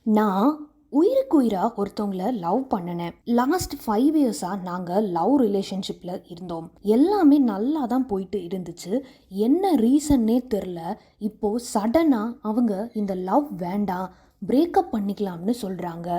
நான் உயிருக்குயிராக ஒருத்தவங்கள லவ் பண்ணினேன். லாஸ்ட் 5 இயர்ஸாக நாங்கள் லவ் ரிலேஷன்ஷிப்பில் இருந்தோம். எல்லாமே நல்லா தான் போயிட்டு இருந்துச்சு. என்ன ரீசன்னே தெரில. இப்போது சடனாக அவங்க இந்த லவ் வேண்டாம், பிரேக்கப் பண்ணிக்கலாம்னு சொல்கிறாங்க.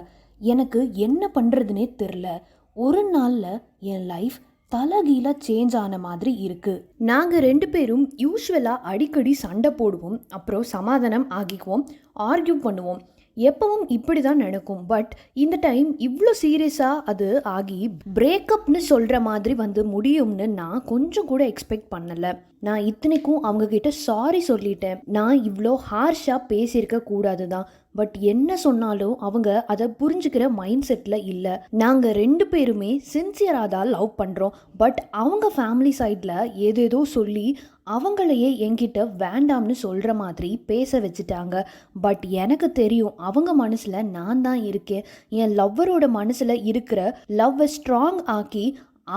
எனக்கு என்ன பண்ணுறதுனே தெரில. ஒரு நாளில் என் லைஃப் தலகீழாக சேஞ்ச் ஆன மாதிரி இருக்குது. நாங்கள் 2 பேரும் யூஸ்வலாக அடிக்கடி சண்டை போடுவோம், அப்புறம் சமாதானம் ஆகிக்குவோம், ஆர்கியூ பண்ணுவோம். எப்பவும் இப்படி தான் நடக்கும். பட் இந்த டைம் இவ்வளோ சீரியஸாக அது ஆகி பிரேக்கப்னு சொல்கிற மாதிரி வந்து முடியும்னு நான் கொஞ்சம் கூட எக்ஸ்பெக்ட் பண்ணலை. நான் இத்தனைக்கும் அவங்கக்கிட்ட சாரி சொல்லிட்டேன். நான் இவ்வளோ ஹார்ஷாக பேசியிருக்க கூடாது தான். பட் என்ன சொன்னாலும் அவங்க அதை புரிஞ்சுக்கிற மைண்ட் செட்டில் இல்லை. நாங்கள் 2 பேருமே சின்சியராக தான் லவ் பண்ணுறோம். பட் அவங்க ஃபேமிலி சைடில் ஏதேதோ சொல்லி அவங்களையே என்கிட்ட வேண்டாம்னு சொல்கிற மாதிரி பேச வச்சுட்டாங்க. பட் எனக்கு தெரியும் அவங்க மனசில் நான் தான் இருக்கேன். என் லவ்வரோட மனசில் இருக்கிற லவ்வை ஸ்ட்ராங் ஆக்கி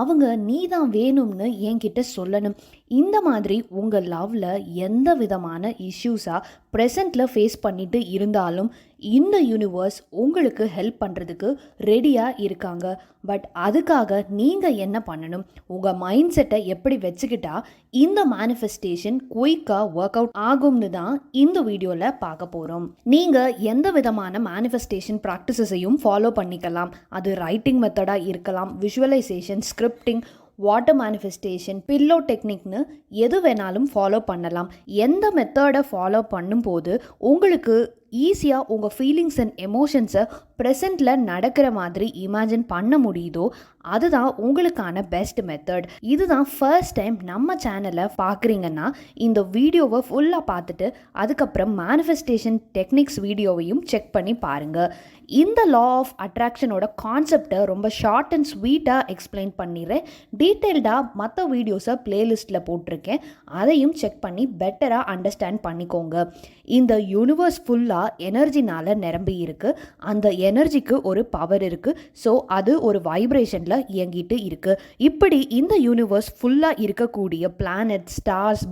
அவங்க நீ தான் வேணும்னு என்கிட்ட சொல்லணும். இந்த மாதிரி உங்கள் லவ்வில் எந்த விதமான இஷ்யூஸாக ப்ரெசண்ட்டில் ஃபேஸ் பண்ணிட்டு இருந்தாலும் இந்த யூனிவர்ஸ் உங்களுக்கு ஹெல்ப் பண்ணுறதுக்கு ரெடியாக இருக்காங்க. பட் அதுக்காக நீங்கள் என்ன பண்ணணும், உங்கள் மைண்ட் செட்டை எப்படி வச்சுக்கிட்டா இந்த மேனிஃபெஸ்டேஷன் குயிக்காக ஒர்க் அவுட் ஆகும்னு தான் இந்த வீடியோவில் பார்க்க போகிறோம். நீங்கள் எந்த விதமான மேனிஃபெஸ்டேஷன் ப்ராக்டிசஸையும் ஃபாலோ பண்ணிக்கலாம். அது ரைட்டிங் மெத்தடாக இருக்கலாம், visualization, scripting, water manifestation, pillow டெக்னிக்னு எது வேணாலும் ஃபாலோ பண்ணலாம். எந்த மெத்தடை ஃபாலோ பண்ணும்போது உங்களுக்கு ஈஸியாக உங்கள் ஃபீலிங்ஸ் அண்ட் எமோஷன்ஸை ப்ரெசண்ட்டில் நடக்கிற மாதிரி இமேஜின் பண்ண முடியுதோ அதுதான் உங்களுக்கான பெஸ்ட் மெத்தட். இதுதான் ஃபர்ஸ்ட் டைம் நம்ம சேனலை பார்க்குறீங்கன்னா இந்த வீடியோவை ஃபுல்லாக பார்த்துட்டு அதுக்கப்புறம் மேனிஃபெஸ்டேஷன் டெக்னிக்ஸ் வீடியோவையும் செக் பண்ணி பாருங்கள். இந்த லா ஆஃப் அட்ராக்ஷனோட கான்செப்டை ரொம்ப ஷார்ட் அண்ட் ஸ்வீட்டாக எக்ஸ்பிளைன் பண்ணிடுறேன். டீட்டெயில்டாக மற்ற வீடியோஸை பிளேலிஸ்ட்டில் போட்டிருக்கேன், அதையும் செக் பண்ணி பெட்டராக அண்டர்ஸ்டாண்ட் பண்ணிக்கோங்க. இந்த யூனிவர்ஸ் ஃபுல்லாக எனர்ஜினால் நிரம்பி இருக்குது. அந்த எனர்ஜிக்கு ஒரு பவர் இருக்குது. ஸோ அது ஒரு வைப்ரேஷனில் இயங்கிட்டு இருக்குது. இப்படி இந்த யூனிவர்ஸ் ஃபுல்லாக இருக்கக்கூடிய பிளானட், ஸ்டார்ஸ்,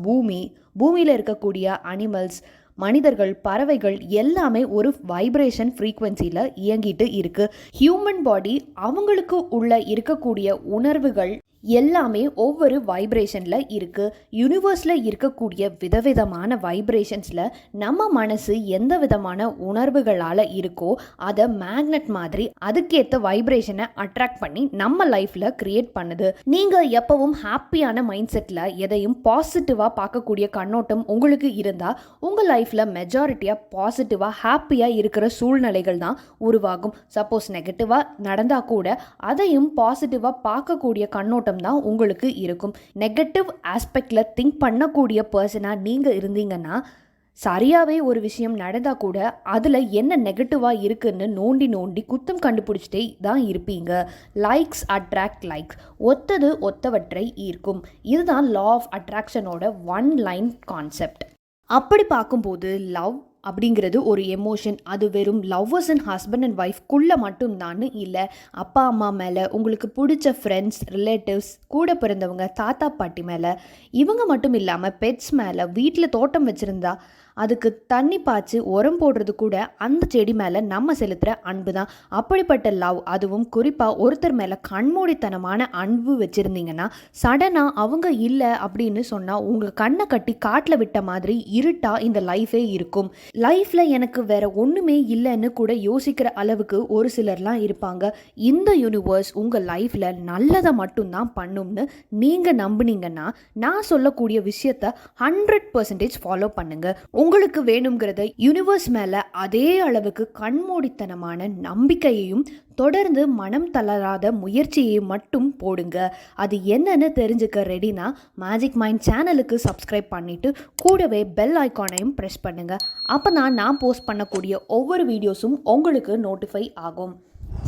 பூமியில் இருக்கக்கூடிய அனிமல்ஸ், மனிதர்கள், பறவைகள் எல்லாமே ஒரு வைப்ரேஷன் ஃப்ரீக்வன்சியில் இயங்கிட்டு இருக்குது. ஹியூமன் பாடி அவங்களுக்கு உள்ள இருக்கக்கூடிய உணர்வுகள் எல்லாமே ஒவ்வொரு வைப்ரேஷனில் இருக்குது. யூனிவர்ஸில் இருக்கக்கூடிய விதவிதமான வைப்ரேஷன்ஸில் நம்ம மனசு எந்த விதமான உணர்வுகளால் இருக்கோ அதை மேக்னெட் மாதிரி அதுக்கேற்ற வைப்ரேஷனை அட்ராக்ட் பண்ணி நம்ம லைஃப்பில் க்ரியேட் பண்ணுது. நீங்கள் எப்பவும் ஹாப்பியான மைண்ட் செட்டில் எதையும் பாசிட்டிவாக பார்க்கக்கூடிய கண்ணோட்டம் உங்களுக்கு இருந்தால் உங்கள் லைஃப்பில் மெஜாரிட்டியாக பாசிட்டிவாக ஹாப்பியாக இருக்கிற சூழ்நிலைகள் தான் உருவாகும். சப்போஸ் நெகட்டிவாக நடந்தால் கூட அதையும் பாசிட்டிவாக பார்க்கக்கூடிய கண்ணோட்டம் தான் உங்களுக்கு இருக்கும். நெகட்டிவ் ஆஸ்பெக்டில் திங்க் பண்ணக்கூடிய பர்சனாக நீங்கள் இருந்தீங்கன்னா சரியாகவே ஒரு விஷயம் நடந்தால் கூட அதில் என்ன நெகட்டிவாக இருக்குன்னு நோண்டி குத்தம் கண்டுபிடிச்சிட்டே தான் இருப்பீங்க. லைக்ஸ் அட்ராக்ட் லைக்ஸ், ஒத்தது ஒத்தவற்றை ஈர்க்கும். இதுதான் லா ஆஃப் அட்ராக்ஷனோட 1 லைன் கான்செப்ட். அப்படி பார்க்கும்போது லவ் அப்படிங்கிறது ஒரு எமோஷன். அது வெறும் லவ்வர்ஸ் அண்ட் ஹஸ்பண்ட் அண்ட் ஒய்ஃப்குள்ளே மட்டும்தான்னு இல்லை. அப்பா அம்மா மேலே, உங்களுக்கு பிடிச்ச ஃப்ரெண்ட்ஸ், ரிலேட்டிவ்ஸ், கூட பிறந்தவங்க, தாத்தா பாட்டி மேலே, இவங்க மட்டும் இல்லாமல் பெட்ஸ் மேலே, வீட்டில் தோட்டம் வச்சுருந்தா அதுக்கு தண்ணி பாய்ச்சி உரம் போடுறது கூட அந்த செடி மேலே நம்ம செலுத்துகிற அன்பு தான். அப்படிப்பட்ட லவ், அதுவும் குறிப்பாக ஒருத்தர் மேலே கண்மூடித்தனமான அன்பு வச்சுருந்தீங்கன்னா சடனாக அவங்க இல்லை அப்படின்னு சொன்னால் உங்கள் கண்ணை கட்டி காட்டில் விட்ட மாதிரி இருட்டாக இந்த லைஃபே இருக்கும். லைஃப்பில் எனக்கு வேற ஒன்றுமே இல்லைன்னு கூட யோசிக்கிற அளவுக்கு ஒரு சிலர்லாம் இருப்பாங்க. இந்த யூனிவர்ஸ் உங்கள் லைஃப்பில் நல்லதை மட்டும்தான் பண்ணும்னு நீங்கள் நம்புனீங்கன்னா நான் சொல்லக்கூடிய விஷயத்த 100% ஃபாலோ பண்ணுங்கள். உங்களுக்கு வேணுங்கிறத யூனிவர்ஸ் மேலே அதே அளவுக்கு கண்மூடித்தனமான நம்பிக்கையையும் தொடர்ந்து மனம் தளராத முயற்சியை மட்டும் போடுங்க. அது என்னன்னு தெரிஞ்சுக்க ரெடினா மேஜிக் மைண்ட் சேனலுக்கு சப்ஸ்கிரைப் பண்ணிவிட்டு கூடவே பெல் ஐக்கானையும் ப்ரெஸ் பண்ணுங்கள். அப்போ நான் போஸ்ட் பண்ணக்கூடிய ஒவ்வொரு வீடியோஸும் உங்களுக்கு நோட்டிஃபை ஆகும்.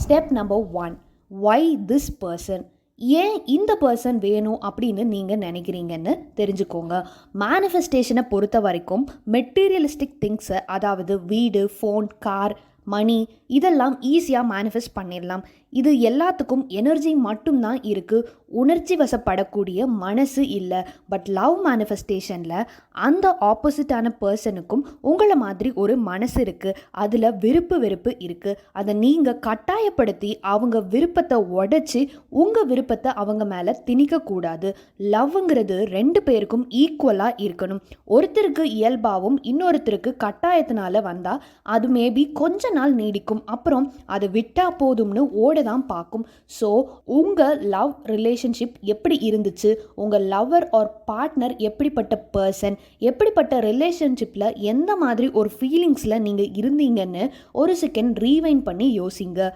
Step number 1, why this person? ஏன் இந்த பர்சன் வேணும் அப்படின்னு நீங்கள் நினைக்கிறீங்கன்னு தெரிஞ்சுக்கோங்க. மேனிஃபெஸ்டேஷனை பொறுத்த வரைக்கும் மெட்டீரியலிஸ்டிக் திங்ஸை, அதாவது வீடு, ஃபோன், கார், மணி, இதெல்லாம் ஈஸியாக மேனிஃபெஸ்ட் பண்ணிடலாம். இது எல்லாத்துக்கும் எனர்ஜி மட்டும்தான் இருக்குது, உணர்ச்சி வசப்படக்கூடிய மனசு இல்லை. பட் லவ் மேனிஃபெஸ்டேஷனில் அந்த ஆப்போசிட்டான பர்சனுக்கும் உங்களை மாதிரி ஒரு மனசு இருக்குது, அதில் விருப்பு வெறுப்பு இருக்குது. அதை நீங்கள் கட்டாயப்படுத்தி அவங்க விருப்பத்தை உடைச்சி உங்கள் விருப்பத்தை அவங்க மேலே திணிக்கக்கூடாது. லவ்ங்கிறது ரெண்டு பேருக்கும் ஈக்குவலாக இருக்கணும். ஒருத்தருக்கு இயல்பாகவும் இன்னொருத்தருக்கு கட்டாயத்தினால வந்தால் அது மேபி கொஞ்ச நாள் நீடிக்கும், அப்புறம் அது விட்டா போதும்னு ஓட தான் பார்க்கும். ஸோ உங்கள் லவ் ரிலேஷன்ஷிப் எப்படி இருந்துச்சு, உங்கள் லவ்வர் ஆர் பார்ட்னர் எப்படிப்பட்ட பர்சன், எப்படிப்பட்ட ரிலேஷன்ஷிப்பில் எந்த மாதிரி ஒரு ஃபீலிங்ஸில் நீங்கள் இருந்தீங்கன்னு ஒரு செகண்ட் ரீவைண்ட் பண்ணி யோசிங்க.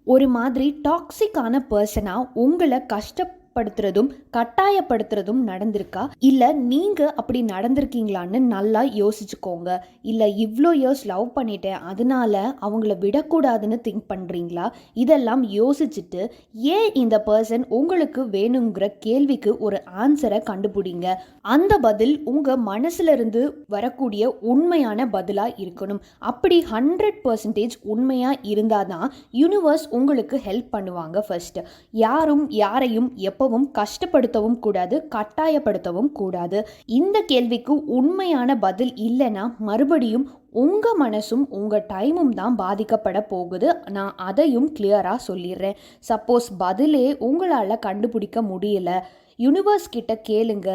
ஒரு மாதிரி டாக்ஸிக்கான பர்சனாக உங்களை கஷ்டப்படுத்துறதும் கட்டாயப்படுத்துறதும் நடந்திருக்கா, இல்லை நீங்கள் அப்படி நடந்திருக்கீங்களான்னு நல்லா யோசிச்சுக்கோங்க. இல்லை இவ்வளோ இயர்ஸ் லவ் பண்ணிட்டேன் அதனால அவங்கள விடக்கூடாதுன்னு திங்க் பண்ணுறீங்களா? இதெல்லாம் யோசிச்சுட்டு ஏன் இந்த பர்சன் உங்களுக்கு வேணுங்கிற கேள்விக்கு ஒரு ஆன்சரை கண்டுபிடிங்க. அந்த பதில் உங்கள் மனசுலேருந்து வரக்கூடிய உண்மையான பதிலாக இருக்கணும். அப்படி 100% உண்மையாக இருந்தால் தான் யூனிவர்ஸ் உங்களுக்கு ஹெல்ப் பண்ணுவாங்க. ஃபர்ஸ்ட் யாரும் யாரையும் எப்பவும் கஷ்டப்படுத்தவும் கூடாது, கட்டாயப்படுத்தவும் கூடாது. இந்த கேள்விக்கு உண்மையான பதில் இல்லைன்னா மறுபடியும் உங்கள் மனசும் உங்கள் டைமும் தான் பாதிக்கப்பட போகுது. நான் அதையும் கிளியராக சொல்லிடுறேன். சப்போஸ் பதிலே உங்களால் கண்டுபிடிக்க முடியல, யூனிவர்ஸ் கிட்ட கேளுங்க,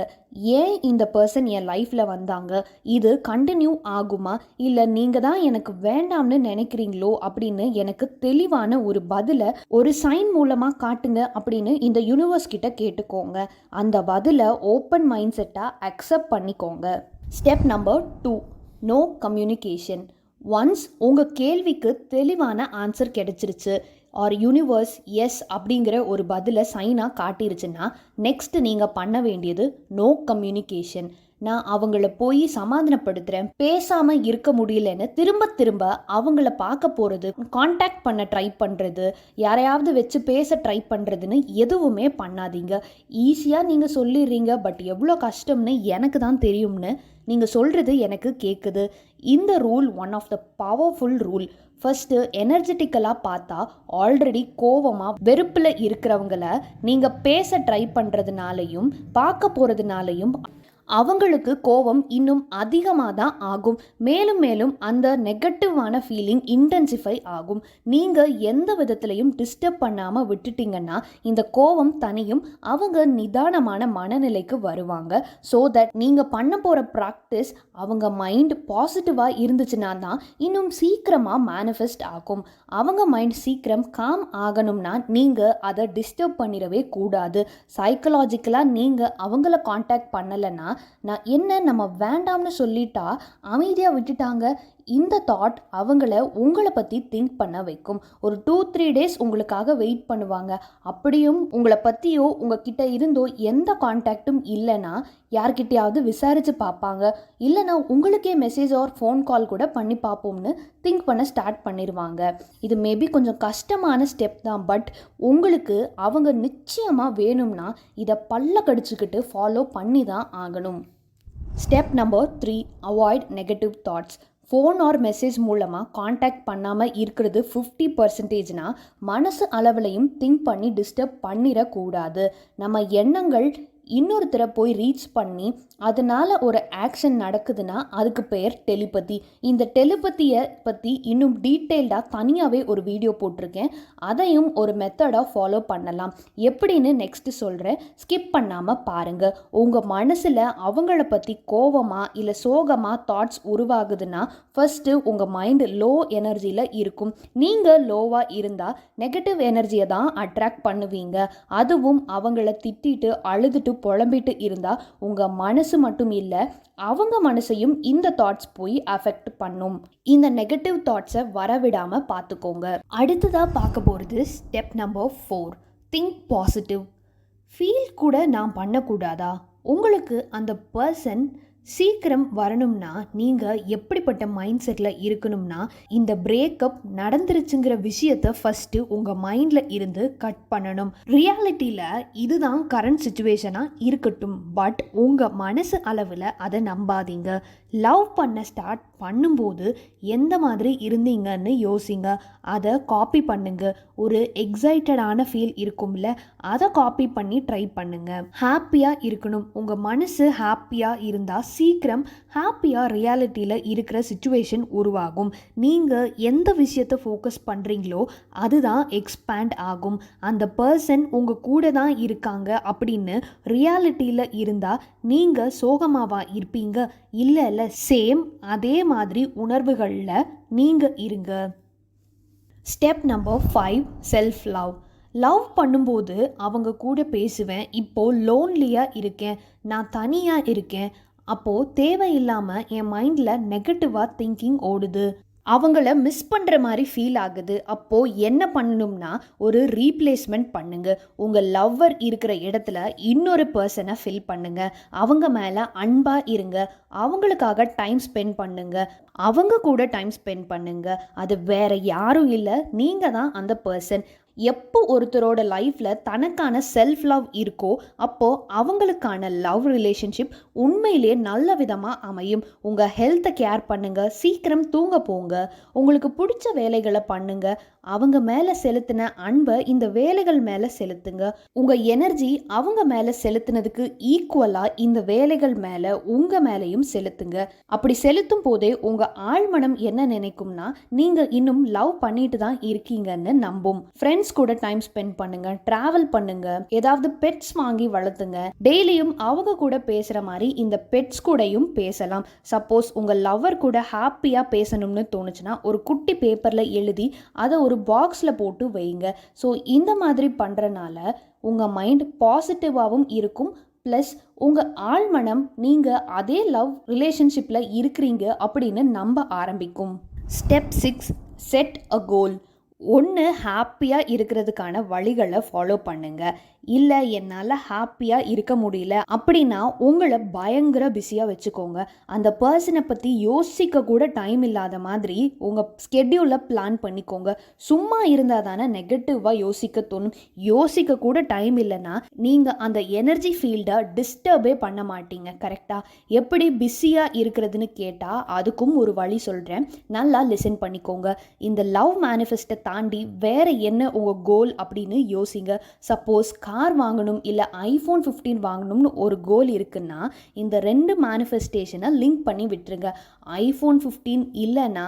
ஏன் இந்த பர்சன் என் லைஃப்பில் வந்தாங்க, இது கண்டினியூ ஆகுமா, இல்லை நீங்கள் தான் எனக்கு வேண்டாம்னு நினைக்கிறீங்களோ அப்படின்னு எனக்கு தெளிவான ஒரு பதிலை ஒரு சைன் மூலமாக காட்டுங்க அப்படின்னு இந்த யூனிவர்ஸ் கிட்ட கேட்டுக்கோங்க. அந்த பதிலை ஓப்பன் மைண்ட் செட்டாக அக்செப்ட் பண்ணிக்கோங்க. Step number 2, no communication. Once உங்கள் கேள்விக்கு தெளிவான ஆன்சர் கிடைச்சிருச்சு ஆர் யூனிவர்ஸ் எஸ் அப்படிங்கிற ஒரு பதிலை சைனாக காட்டிருச்சுன்னா நெக்ஸ்ட் நீங்கள் பண்ண வேண்டியது நோ கம்யூனிகேஷன். நான் அவங்கள போய் சமாதானப்படுத்துகிறேன், பேசாமல் இருக்க முடியலன்னு திரும்ப திரும்ப அவங்கள பார்க்க போகிறது, காண்டாக்ட் பண்ண ட்ரை பண்ணுறது, யாரையாவது வச்சு பேச ட்ரை பண்ணுறதுன்னு எதுவுமே பண்ணாதீங்க. ஈஸியாக நீங்கள் சொல்லிடுறீங்க, பட் எவ்வளோ கஷ்டம்னு எனக்கு தான் தெரியும்னு நீங்கள் சொல்கிறது எனக்கு கேட்குது. இந்த rule one of the powerful rule. First எனர்ஜெட்டிக்கலாக பார்த்தா ஆல்ரெடி கோவமாக வெறுப்பில் இருக்கிறவங்கள நீங்கள் பேச ட்ரை பண்ணுறதுனாலையும் பார்க்க போகிறதுனாலையும் அவங்களுக்கு கோபம் இன்னும் அதிகமாக தான் ஆகும். மேலும் மேலும் அந்த நெகட்டிவான ஃபீலிங் இன்டென்சிஃபை ஆகும். நீங்கள் எந்த விதத்துலையும் டிஸ்டர்ப் பண்ணாமல் விட்டுட்டிங்கன்னா இந்த கோபம் தனியும், அவங்க நிதானமான மனநிலைக்கு வருவாங்க. ஸோ தட் நீங்கள் பண்ண போகிற ப்ராக்டிஸ் அவங்க மைண்ட் பாசிட்டிவாக இருந்துச்சுன்னா தான் இன்னும் சீக்கிரமாக மேனிஃபெஸ்ட் ஆகும். அவங்க மைண்ட் சீக்கிரம் காம் ஆகணும்னா நீங்கள் அதை டிஸ்டர்ப் பண்ணிடவே கூடாது. சைக்கலாஜிக்கலாக நீங்கள் அவங்கள காண்டாக்ட் பண்ணலைன்னா நான் என்ன நம்ம வேண்டாம்னு சொல்லிட்டா அமைதியாக விட்டுட்டாங்க, இந்த தாட் அவங்கள உங்களை பற்றி திங்க் பண்ண வைக்கும். ஒரு 2-3 டேஸ் உங்களுக்காக வெயிட் பண்ணுவாங்க. அப்படியும் உங்களை பற்றியோ உங்ககிட்ட இருந்தோ எந்த கான்டாக்டும் இல்லைன்னா யார்கிட்டையாவது விசாரித்து பார்ப்பாங்க. இல்லைனா உங்களுக்கே மெசேஜ் ஆர் ஃபோன் கால் கூட பண்ணி பார்ப்போம்னு திங்க் பண்ண ஸ்டார்ட் பண்ணிடுவாங்க. இது மேபி கொஞ்சம் கஷ்டமான ஸ்டெப் தான், பட் உங்களுக்கு அவங்க நிச்சயமாக வேணும்னா இதை பல்ல கடிச்சுக்கிட்டு ஃபாலோ பண்ணி தான் ஆகணும். Step number 3, avoid negative thoughts. Phone or message மூலமாக காண்டாக்ட் பண்ணாமல் இருக்கிறது 50%னா மனசு அளவுலையும் திங்க் பண்ணி டிஸ்டர்ப் பண்ணிடக்கூடாது. நம்ம எண்ணங்கள் இன்னொருத்தரை போய் ரீச் பண்ணி அதனால் ஒரு ஆக்ஷன் நடக்குதுன்னா அதுக்கு பெயர் டெலிபதி. இந்த டெலிபதியை பற்றி இன்னும் டீட்டெயில்டாக தனியாகவே ஒரு வீடியோ போட்டிருக்கேன், அதையும் ஒரு மெத்தடாக ஃபாலோ பண்ணலாம். எப்படின்னு நெக்ஸ்ட்டு சொல்கிறேன், ஸ்கிப் பண்ணாமல் பாருங்கள். உங்கள் மனசில் அவங்கள பற்றி கோவமாக இல்லை சோகமாக தாட்ஸ் உருவாகுதுன்னா ஃபஸ்ட்டு உங்கள் மைண்டு லோ எனர்ஜியில் இருக்கும். நீங்கள் லோவாக இருந்தால் நெகட்டிவ் எனர்ஜியை தான் அட்ராக்ட் பண்ணுவீங்க. அதுவும் அவங்கள திட்டிட்டு அழுதுட்டு புலம்பிட்டு இருந்தால் உங்கள் மனசு மட்டும் இல்லை அவங்க மனசையும் இந்த தாட்ஸ் போய் அஃபெக்ட் பண்ணும். இந்த நெகட்டிவ் தாட்ஸை வரவிடாமல் பார்த்துக்கோங்க. அடுத்ததாக பார்க்க போகிறது step number 4, think positive. Feel கூட நான் பண்ணக்கூடாதா? உங்களுக்கு அந்த பர்சன் சீக்கிரம் வரணும்னா நீங்கள் எப்படிப்பட்ட மைண்ட் செட்டில் இருக்கணும்னா, இந்த பிரேக்கப் நடந்துருச்சுங்கிற விஷயத்தை ஃபஸ்ட்டு உங்கள் மைண்டில் இருந்து கட் பண்ணணும். ரியாலிட்டியில் இதுதான் கரண்ட் சுச்சுவேஷனாக இருக்கட்டும், பட் உங்கள் மனசு அளவில் அதை நம்பாதீங்க. லவ் பண்ண ஸ்டார்ட் பண்ணும்போது எந்த மாதிரி இருந்தீங்கன்னு யோசிங்க, அதை காப்பி பண்ணுங்க. ஒரு எக்ஸைட்டடான ஃபீல் இருக்கும்ல, அதை காப்பி பண்ணி ட்ரை பண்ணுங்க. ஹாப்பியாக இருக்கணும். உங்கள் மனசு ஹாப்பியாக இருந்தால் சீக்கிரம் ஹாப்பியாக ரியாலிட்டியில் இருக்கிற சுச்சுவேஷன் உருவாகும். நீங்கள் எந்த விஷயத்தை ஃபோக்கஸ் பண்ணுறீங்களோ அதுதான் எக்ஸ்பேண்ட் ஆகும். அந்த பர்சன் உங்கள் கூட தான் இருக்காங்க அப்படின்னு ரியாலிட்டியில் இருந்தால் நீங்கள் சோகமாவா இருப்பீங்க? இல்லை இல்லை, சேம் அதே மாதிரி உணர்வுகளில் நீங்கள் இருங்க. Step number 5, self love. Love பண்ணும்போது அவங்க கூட பேசுவேன், இப்போது லோன்லியாக இருக்கேன், நான் தனியாக இருக்கேன், அப்போது தேவையில்லாமல் என் மைண்டில் நெகட்டிவாக திங்கிங் ஓடுது, அவங்கள மிஸ் பண்ணுற மாதிரி ஃபீல் ஆகுது. அப்போது என்ன பண்ணணும்னா, ஒரு ரீப்ளேஸ்மெண்ட் பண்ணுங்க. உங்கள் லவ்வர் இருக்கிற இடத்துல இன்னொரு பர்சனை ஃபில் பண்ணுங்க. அவங்க மேலே அன்பாக இருங்க, அவங்களுக்காக டைம் ஸ்பெண்ட் பண்ணுங்க, அவங்க கூட டைம் ஸ்பெண்ட் பண்ணுங்க. அது வேற யாரும் இல்லை, நீங்கள் தான் அந்த பர்சன். எப்போ ஒருத்தரோட லைஃப்பில் தனக்கான செல்ஃப் லவ் இருக்கோ அப்போது அவங்களுக்கான லவ் ரிலேஷன்ஷிப் உண்மையிலேயே நல்ல விதமாக அமையும். உங்கள் ஹெல்த்தை கேர் பண்ணுங்கள், சீக்கிரம் தூங்க போங்க, உங்களுக்கு பிடிச்ச வேலைகளை பண்ணுங்க, அவங்க மேலே செலுத்தின அன்பை இந்த வேலைகள் மேலே செலுத்துங்க. உங்கள் எனர்ஜி அவங்க மேலே செலுத்தினதுக்கு ஈக்குவலாக இந்த வேலைகள் மேலே உங்கள் மேலேயும் செலுத்துங்க. அப்படி செலுத்தும் போதே உங்கள் ஆழ்மனம் என்ன நினைக்கும்னா, நீங்கள் இன்னும் லவ் பண்ணிட்டு தான் இருக்கீங்கன்னு நம்பும். ஃப்ரெண்ட்ஸ் கூட டைம் ஸ்பெண்ட் பண்ணுங்க, டிராவல் பண்ணுங்க, ஏதாவது பெட்ஸ் வாங்கி வளர்த்துங்க. டெய்லியும் அவங்க கூட பேசுகிற மாதிரி இந்த பெட்ஸ் கூடயும் பேசலாம். சப்போஸ் உங்கள் லவ்வர் கூட ஹாப்பியாக பேசணும்னு தோணுச்சுன்னா ஒரு குட்டி பேப்பரில் எழுதி அதை ஒரு பாக்ஸில் போட்டு வைங்க. ஸோ இந்த மாதிரி பண்ணுறனால உங்கள் மைண்ட் பாசிட்டிவாகவும் இருக்கும், ப்ளஸ் உங்கள் ஆழ்மனம் நீங்கள் அதே லவ் ரிலேஷன்ஷிப்பில் இருக்கிறீங்க அப்படின்னு நம்ப ஆரம்பிக்கும். ஸ்டெப் 6, செட் அ கோல். ஒன்று, ஹாப்பியாக இருக்கிறதுக்கான வழிகளை ஃபாலோ பண்ணுங்கள். இல்லை என்னால் ஹாப்பியாக இருக்க முடியல அப்படின்னா உங்களை பயங்கர பிஸியாக வச்சுக்கோங்க. அந்த பர்சனை பற்றி யோசிக்க கூட டைம் இல்லாத மாதிரி உங்கள் ஸ்கெட்யூலில் பிளான் பண்ணிக்கோங்க. சும்மா இருந்தால் தானே நெகட்டிவாக யோசிக்க தோணும். யோசிக்க கூட டைம் இல்லைன்னா நீங்கள் அந்த எனர்ஜி ஃபீல்டை டிஸ்டர்பே பண்ண மாட்டீங்க. கரெக்டாக எப்படி பிஸியாக இருக்கிறதுன்னு கேட்டால் அதுக்கும் ஒரு வழி சொல்கிறேன், நல்லா லிசன் பண்ணிக்கோங்க. இந்த லவ் மேனிஃபெஸ்ட்டை தாண்டி வேறு என்ன உங்கள் கோல் அப்படின்னு யோசிங்க. சப்போஸ் கார் வாங்கணும் இல்லை iPhone 15 வாங்கணும்னு ஒரு கோல் இருக்குன்னா இந்த 2 மேனிஃபெஸ்டேஷனை லிங்க் பண்ணி விட்டுருங்க. iPhone 15 இல்லைன்னா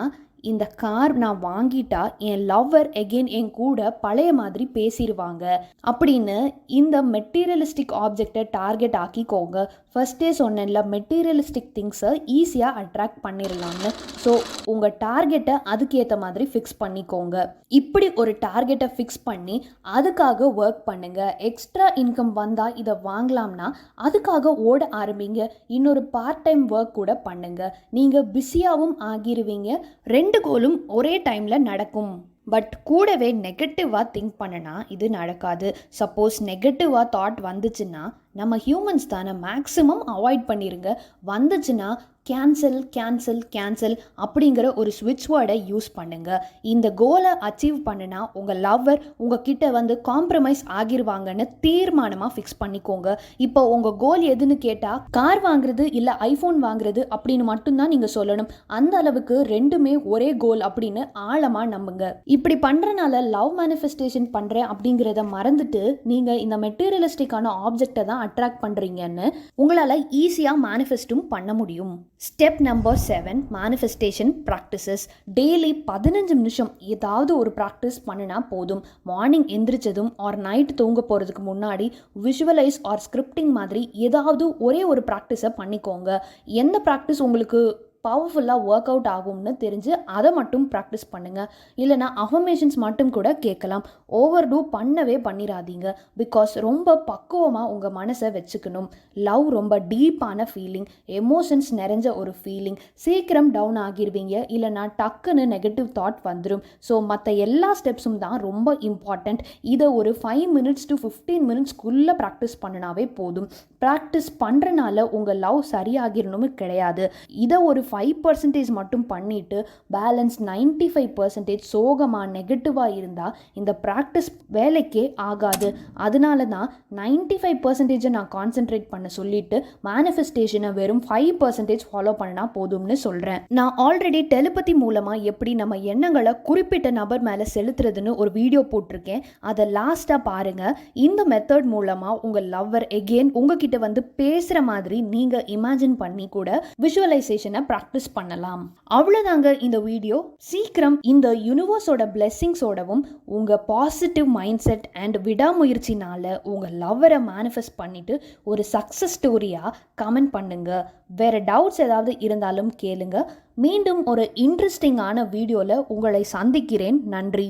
இந்த கார் நான் வாங்கிட்டா என் லவ்வர் எகெயின் என் கூட பழைய மாதிரி பேசிடுவாங்க அப்படின்னு இந்த மெட்டீரியலிஸ்டிக் ஆப்ஜெக்டை டார்கெட் ஆக்கிக்கோங்க. ஃபர்ஸ்டே சொன்னேன்ல, மெட்டீரியலிஸ்டிக் திங்ஸை ஈஸியாக அட்ராக்ட் பண்ணிடலாம்னு. ஸோ உங்கள் டார்கெட்டை அதுக்கேற்ற மாதிரி ஃபிக்ஸ் பண்ணிக்கோங்க. இப்படி ஒரு டார்கெட்டை ஃபிக்ஸ் பண்ணி அதுக்காக ஒர்க் பண்ணுங்கள். எக்ஸ்ட்ரா இன்கம் வந்தால் இதை வாங்கலாம்னா அதுக்காக ஓட ஆரம்பிங்க. இன்னொரு பார்ட் டைம் ஒர்க் கூட பண்ணுங்கள். நீங்கள் பிஸியாகவும் ஆகிருவீங்க. 2 கோலும் ஒரே டைமில் நடக்கும். பட் கூடவே நெகட்டிவாக திங்க் பண்ணனா இது நடக்காது. சப்போஸ் நெகட்டிவாக தாட் வந்துச்சுன்னா நம்ம ஹியூமன்ஸ் தானே, மேக்ஸிமம் அவாய்ட் பண்ணிடுங்க. வந்துச்சுன்னா கேன்சல் கேன்சல் கேன்சல் அப்படிங்கிற ஒரு ஸ்விட்ச் வேர்டை யூஸ் பண்ணுங்கள். இந்த கோலை அச்சீவ் பண்ணினா உங்கள் லவ்வர் உங்ககிட்ட வந்து காம்ப்ரமைஸ் ஆகிருவாங்கன்னு தீர்மானமாக ஃபிக்ஸ் பண்ணிக்கோங்க. இப்போ உங்கள் கோல் எதுன்னு கேட்டால் கார் வாங்குறது இல்லை iPhone வாங்குறது அப்படின்னு மட்டும்தான் நீங்கள் சொல்லணும். அந்த அளவுக்கு ரெண்டுமே ஒரே கோல் அப்படின்னு ஆழமாக நம்புங்க. இப்படி பண்ணுறனால லவ் மேனிஃபெஸ்டேஷன் பண்ணுறேன் அப்படிங்கிறத மறந்துட்டு நீங்கள் இந்த மெட்டீரியலிஸ்டிக்கான ஆப்ஜெக்டை தான் அட்ராக்ட் பண்ணுறீங்கன்னு உங்களால் ஈஸியாக மேனிஃபெஸ்டும் பண்ண முடியும். Step number 7, manifestation practices. Daily 15 நிமிஷம் ஏதாவது ஒரு ப்ராக்டிஸ் பண்ணினா போதும். மார்னிங் எந்திரிச்சதும் ஆர் நைட் தூங்க போகிறதுக்கு முன்னாடி விஷுவலைஸ் ஆர் ஸ்கிரிப்டிங் மாதிரி ஏதாவது ஒரே ஒரு ப்ராக்டிஸை பண்ணிக்கோங்க. எந்த ப்ராக்டிஸ் உங்களுக்கு பவர்ஃபுல்லாக ஒர்க் அவுட் ஆகும்னு தெரிஞ்சு அதை மட்டும் ப்ராக்டிஸ் பண்ணுங்கள். இல்லைனா அஃபர்மேஷன்ஸ் மட்டும் கூட கேட்கலாம். ஓவர் டூ பண்ணவே பண்ணிடாதீங்க. பிகாஸ் ரொம்ப பக்குவமாக உங்கள் மனசை வச்சுக்கணும். லவ் ரொம்ப டீப்பான ஃபீலிங், எமோஷன்ஸ் நிறைஞ்ச ஒரு ஃபீலிங். சீக்கிரம் டவுன் ஆகிருவீங்க, இல்லைனா டக்குன்னு நெகட்டிவ் தாட் வந்துடும். ஸோ மற்ற எல்லா ஸ்டெப்ஸும் தான் ரொம்ப இம்பார்ட்டண்ட். இதை ஒரு 5 minutes to 15 minutesக்குள்ளே ப்ராக்டிஸ் பண்ணினாவே போதும். ப்ராக்டிஸ் பண்ணுறனால உங்கள் லவ் சரியாகிடணும்னு கிடையாது. இதை ஒரு 5% மட்டும் பண்ணிவிட்டு பேலன்ஸ் 95% சோகமாக நெகட்டிவாக இருந்தால் இந்த ப்ராக்டிஸ் வேலைக்கே ஆகாது. அதனால தான் 95% நான் கான்சென்ட்ரேட் பண்ண சொல்லிட்டு மேனிஃபெஸ்டேஷனை வெறும் 5% ஃபாலோ பண்ணினா போதும்னு சொல்கிறேன். நான் ஆல்ரெடி டெலிபதி மூலமாக எப்படி நம்ம எண்ணங்களை குறிப்பிட்ட நபர் மேலே செலுத்துறதுன்னு ஒரு வீடியோ போட்டிருக்கேன். அதை லாஸ்ட்டாக பாருங்கள். இந்த மெத்தட் மூலமாக உங்கள் லவ்வர் எகெயின் உங்ககிட்ட வந்து பேசுகிற மாதிரி நீங்கள் இமேஜின் பண்ணி கூட விஷுவலைசேஷனை ப்ராக்டிஸ் பண்ணலாம். அவ்வளோதாங்க இந்த வீடியோ. சீக்கிரம் இந்த யூனிவர்ஸோட பிளெஸ்ஸிங்ஸோடவும் உங்கள் பாசிட்டிவ் மைண்ட் செட் அண்ட் விடாமுயற்சினால உங்கள் லவ்வரை மேனிஃபெஸ்ட் பண்ணிட்டு ஒரு சக்ஸஸ் ஸ்டோரியாக கமெண்ட் பண்ணுங்க. வேறு டவுட்ஸ் ஏதாவது இருந்தாலும் கேளுங்க. மீண்டும் ஒரு இன்ட்ரெஸ்டிங்கான வீடியோவில் உங்களை சந்திக்கிறேன். நன்றி.